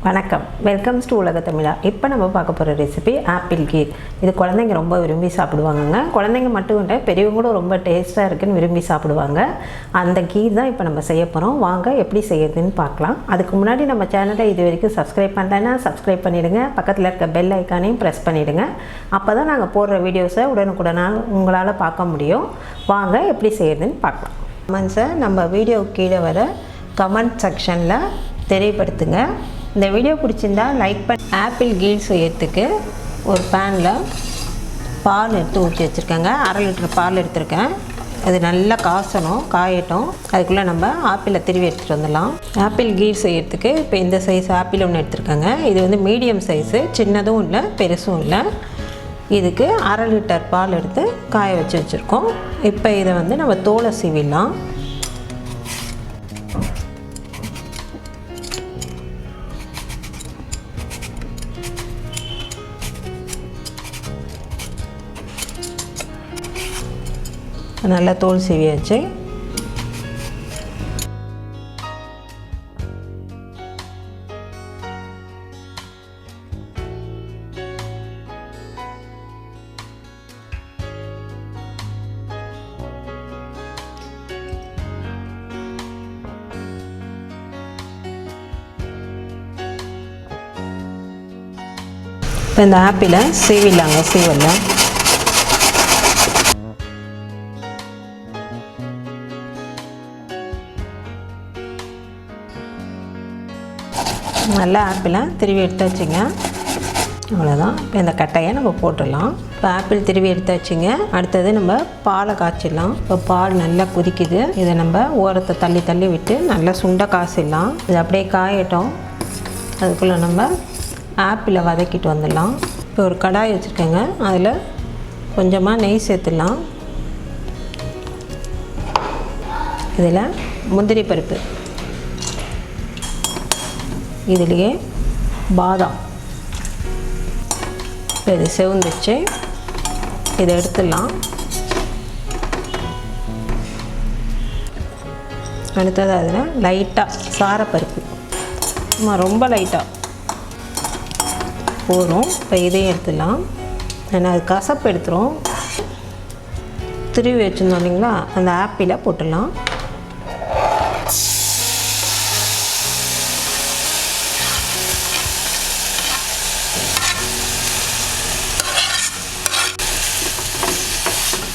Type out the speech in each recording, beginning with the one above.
வணக்கம், welcomes to உலகத்தமிழா. இப்போ நம்ம பார்க்க போகிற ரெசிபி ஆப்பிள் கீர். இது குழந்தைங்க ரொம்ப விரும்பி சாப்பிடுவாங்கங்க. குழந்தைங்க மட்டும் இல்லை, பெரியவங்க கூட ரொம்ப டேஸ்ட்டாக இருக்குன்னு விரும்பி சாப்பிடுவாங்க. அந்த கீர் தான் இப்போ நம்ம செய்ய போகிறோம். வாங்க எப்படி செய்யறதுன்னு பார்க்கலாம். அதுக்கு முன்னாடி நம்ம சேனலை இது வரைக்கும் சப்ஸ்கிரைப் பண்ணலைன்னா சப்ஸ்கிரைப் பண்ணிவிடுங்க. பக்கத்தில் இருக்க பெல் ஐக்கானையும் ப்ரெஸ் பண்ணிவிடுங்க. அப்போ தான் நாங்கள் போடுற வீடியோஸை உடனுக்குடனாக உங்களால் பார்க்க முடியும். வாங்க எப்படி செய்யறதுன்னு பார்க்கலாம். கமெண்ட்ஸை நம்ம வீடியோ கீழே வர கமெண்ட் செக்ஷனில் தெரியப்படுத்துங்க. இந்த வீடியோ பிடிச்சிருந்தா லைக் பண்ணி. ஆப்பிள் கீர் செய்யறதுக்கு ஒரு பேனில் பால் எடுத்து ஊற்றி வச்சுருக்கேங்க. 1/2 லிட்டர் பால் எடுத்துருக்கேன். அது நல்லா காயட்டும். அதுக்குள்ளே நம்ம ஆப்பிளை திருவி எடுத்துகிட்டு வந்துடலாம். ஆப்பிள் கீர் செய்யறதுக்கு இப்போ இந்த சைஸ் ஆப்பிள் ஒன்று எடுத்துருக்கேங்க. இது வந்து மீடியம் சைஸு, சின்னதும் இல்லை பெருசும் இல்லை. இதுக்கு 1/2 லிட்டர் பால் எடுத்து காய வச்சுருக்கோம். இப்போ இதை வந்து நம்ம தோலை சீவிடலாம். நல்லா தோல் சீவியாச்சு. இப்போ இந்த ஆப்பிளை சீவிடலாங்க. சீவலாம் நல்லா ஆப்பிளை திருவி எடுத்தாச்சுங்க. அவ்வளோதான். இப்போ இந்த கட்டையை நம்ம போட்டுடலாம். இப்போ ஆப்பிள் திருவி எடுத்தாச்சுங்க. அடுத்தது நம்ம பாலை காய்ச்சிடலாம். இப்போ பால் நல்லா கொதிக்குது. இதை நம்ம ஓரத்தை தள்ளி விட்டு நல்லா சுண்ட காய்ச்சிடலாம். இது அப்படியே காயட்டும். அதுக்குள்ளே நம்ம ஆப்பிளை வதக்கிட்டு வந்துடலாம். இப்போ ஒரு கடாய் வச்சுருக்கேங்க. அதில் கொஞ்சமாக நெய் சேர்த்துடலாம். இதில் முந்திரி பருப்பு, இதுலேயே பாதாம். இப்போ இது செவந்துச்சு. இதை எடுத்துடலாம். அடுத்தது அதில் லைட்டாக சாரப்பருப்பு, ரொம்ப லைட்டாக போதும். இப்போ இதையும் எடுத்துடலாம். ஏன்னா அது கசப்பு எடுத்துரும். திருவி வச்சுருந்தோம் இல்லைங்களா, அந்த ஆப்பிளை போட்டுடலாம்.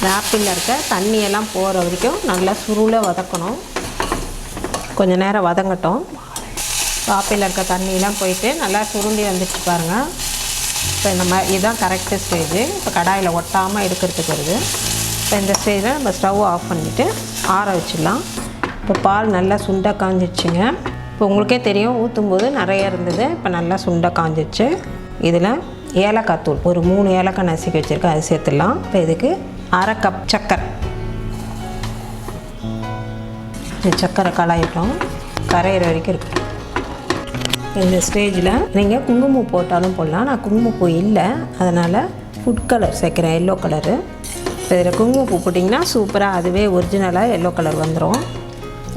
இந்த ஆப்பிளில் இருக்க தண்ணியெல்லாம் போகிற வரைக்கும் நல்லா சுருளை வதக்கணும். கொஞ்சம் நேரம் வதங்கட்டும். ஆப்பிளில் இருக்க தண்ணியெல்லாம் போயிட்டு நல்லா சுருண்டி வந்துட்டு பாருங்கள். இப்போ இந்த மாதிரி இதுதான் கரெக்டு ஸ்டேஜு. இப்போ கடாயில் ஒட்டாமல் எடுக்கிறதுக்கு வருது. இப்போ இந்த ஸ்டேஜில் நம்ம ஸ்டவ் ஆஃப் பண்ணிவிட்டு ஆற வச்சிடலாம். இப்போ பால் நல்லா சுண்டை காஞ்சிடுச்சுங்க. இப்போ உங்களுக்கே தெரியும், ஊற்றும்போது நிறைய இருந்தது. இப்போ நல்லா சுண்டை காஞ்சிடுச்சு. இதில் ஏலக்காய் தூள் ஒரு 3 ஏலக்காய் நசுக்கி வச்சுருக்கேன். அது சேர்த்துடலாம். இப்போ இதுக்கு 1/2 கப் சர்க்கரை. சர்க்கரை கலாயிட்டோம். கரையிற வரைக்கும் இருக்கும். இந்த ஸ்டேஜில் நீங்கள் குங்குமம் போட்டாலும் போடலாம். நான் குங்குமப்பூ இல்லை, அதனால் ஃபுட் கலர் சேர்க்குறேன், எல்லோ கலரு. இப்போ இதில் குங்குமப்பூ போட்டிங்கன்னா சூப்பராக அதுவே ஒரிஜினலாக எல்லோ கலர் வந்துடும்.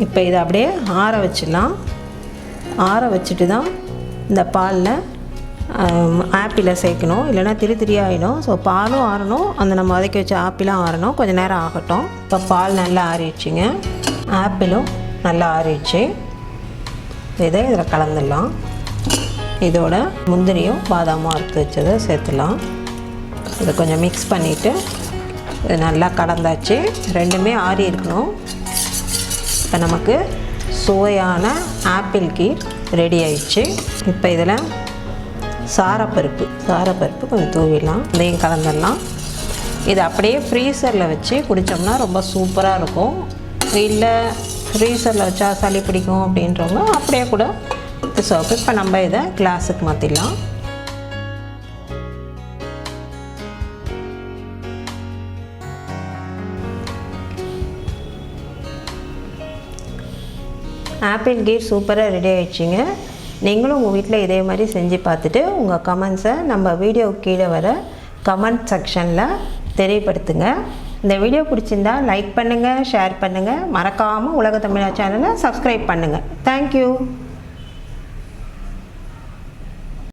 இப்போ இதை அப்படியே ஆற வச்சிடலாம். ஆற வச்சுட்டு தான் இந்த பாலில் ஆப்பிளை சேர்க்கணும், இல்லைனா திரி ஆகிடும். ஸோ பாலும் ஆறணும், அந்த நம்ம வதக்கி வச்ச ஆப்பிளும் ஆறணும். கொஞ்சம் நேரம் ஆகட்டும். இப்போ பால் நல்லா ஆறிடுச்சிங்க. ஆப்பிளும் நல்லா ஆறிடுச்சு. இதை இதில் கலந்துடலாம். இதோட முந்திரியும் பாதாமும் அறுத்து வச்சதை சேர்த்துடலாம். இதை கொஞ்சம் மிக்ஸ் பண்ணிவிட்டு இது நல்லா கலந்தாச்சு. ரெண்டுமே ஆறி இருக்கணும். இப்போ நமக்கு சுவையான ஆப்பிள் கீர் ரெடி ஆயிடுச்சு. இப்போ இதில் சாரப்பருப்பு கொஞ்சம் தூவிடலாம். இதையும் கலந்துடலாம். இது அப்படியே ஃப்ரீசரில் வச்சு குடித்தோம்னா ரொம்ப சூப்பராக இருக்கும். இல்லை ஃப்ரீசரில் வச்சா சளி பிடிக்கும் அப்படின்றவங்க அப்படியே கூட சோப்பு. இப்போ நம்ம இதை கிளாஸுக்கு மாற்றிடலாம். ஆப்பிள் கீர் சூப்பராக ரெடி ஆகிடுச்சிங்க. நீங்களும் உங்கள் வீட்டில் இதே மாதிரி செஞ்சு பார்த்துட்டு உங்கள் கமெண்ட்ஸை நம்ம வீடியோ கீழே வர கமெண்ட் செக்ஷனில் தெரியப்படுத்துங்க. இந்த வீடியோ பிடிச்சிருந்தா லைக் பண்ணுங்கள், ஷேர் பண்ணுங்கள். மறக்காமல் உலக தமிழா சேனலை சப்ஸ்கிரைப் பண்ணுங்கள். தேங்க்யூ.